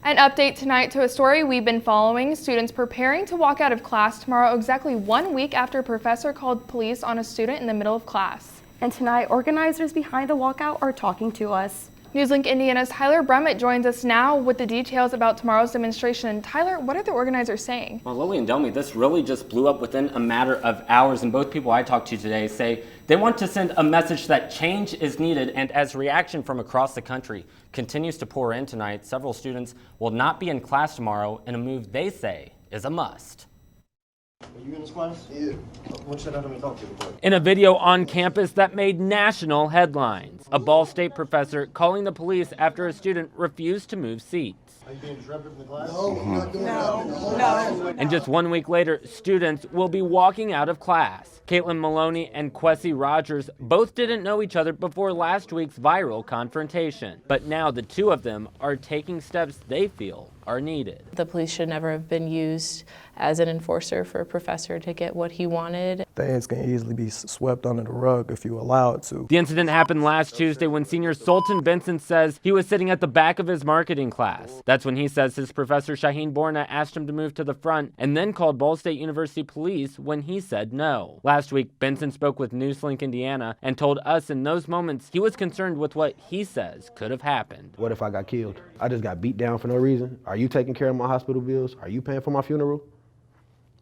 An update tonight to a story we've been following. Students preparing to walk out of class tomorrow, exactly 1 week after a professor called police on a student in the middle of class. And tonight, organizers behind the walkout are talking to us. NewsLink Indiana's Tyler Brummett joins us now with the details about tomorrow's demonstration. Tyler, what are the organizers saying? Well, Lily and Delmy, this really just blew up within a matter of hours, and both people I talked to today say they want to send a message that change is needed, and as reaction from across the country continues to pour in tonight, several students will not be in class tomorrow in a move they say is a must. Are you in this class? Yeah. What should I talk to you about? In a video on campus that made national headlines, a Ball State professor calling the police after a student refused to move seats. Are you being disruptive in the class? No, I'm not doing that. No. And just 1 week later, students will be walking out of class. Caitlin Maloney and Kwesi Rogers both didn't know each other before last week's viral confrontation. But now the two of them are taking steps they feel are needed. The police should never have been used as an enforcer for a professor to get what he wanted. Things can easily be swept under the rug if you allow it to. The incident happened last Tuesday when senior Sultan Benson says he was sitting at the back of his marketing class. That's when he says his professor Shaheen Borna asked him to move to the front and then called Ball State University police when he said no. Last week, Benson spoke with NewsLink Indiana and told us in those moments he was concerned with what he says could have happened. What if I got killed? I just got beat down for no reason. Are you taking care of my hospital bills? Are you paying for my funeral?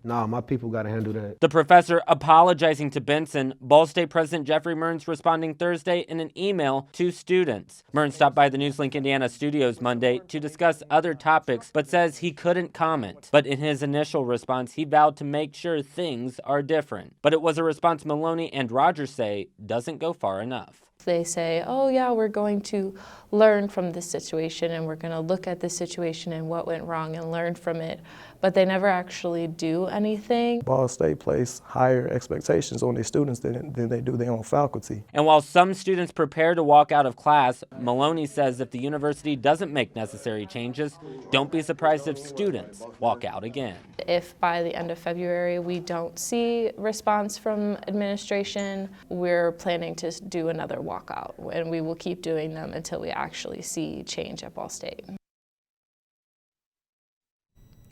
Nah, my people gotta handle that. The professor apologizing to Benson, Ball State President Jeffrey Mearns responding Thursday in an email to students. Mearns stopped by the NewsLink Indiana studios Monday to discuss other topics, but says he couldn't comment. But in his initial response, he vowed to make sure things are different. But it was a response Maloney and Rogers say doesn't go far enough. They say, oh yeah, we're going to learn from this situation and we're going to look at this situation and what went wrong and learn from it, but they never actually do anything. Ball State place higher expectations on their students than they do their own faculty. And while some students prepare to walk out of class, Maloney says if the university doesn't make necessary changes, don't be surprised if students walk out again. If by the end of February we don't see response from administration, we're planning to do another walkout, and we will keep doing them until we actually see change at Ball State.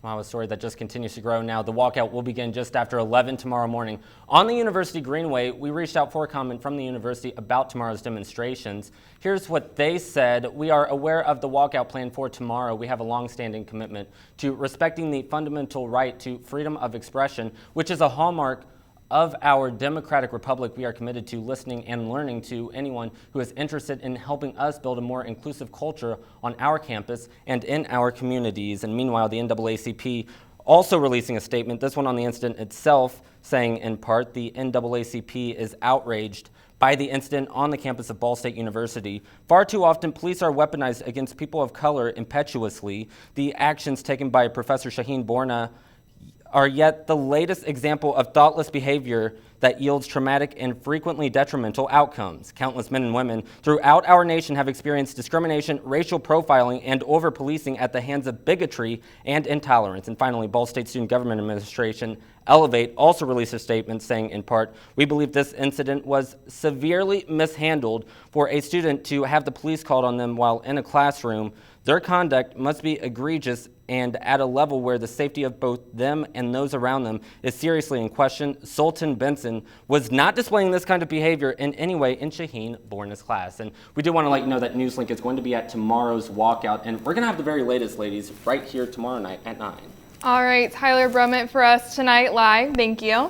Wow, a story that just continues to grow now. The walkout will begin just after 11 tomorrow morning. On the University Greenway, we reached out for a comment from the university about tomorrow's demonstrations. Here's what they said. We are aware of the walkout plan for tomorrow. We have a long-standing commitment to respecting the fundamental right to freedom of expression, which is a hallmark of our democratic republic. We are committed to listening and learning to anyone who is interested in helping us build a more inclusive culture on our campus and in our communities. And meanwhile, the NAACP also releasing a statement, this one on the incident itself, saying in part, the NAACP is outraged by the incident on the campus of Ball State University. Far too often, police are weaponized against people of color impetuously. The actions taken by Professor Shaheen Borna are yet the latest example of thoughtless behavior that yields traumatic and frequently detrimental outcomes. Countless men and women throughout our nation have experienced discrimination, racial profiling, and over-policing at the hands of bigotry and intolerance. And finally, Ball State Student Government Administration, Elevate, also released a statement saying, in part, we believe this incident was severely mishandled. For a student to have the police called on them while in a classroom, their conduct must be egregious and at a level where the safety of both them and those around them is seriously in question. Sultan Benson was not displaying this kind of behavior in any way in Shaheen Borna's class. And we do want to let you know that NewsLink is going to be at tomorrow's walkout, and we're going to have the very latest, ladies, right here tomorrow night at 9. All right, Tyler Brummett for us tonight live. Thank you.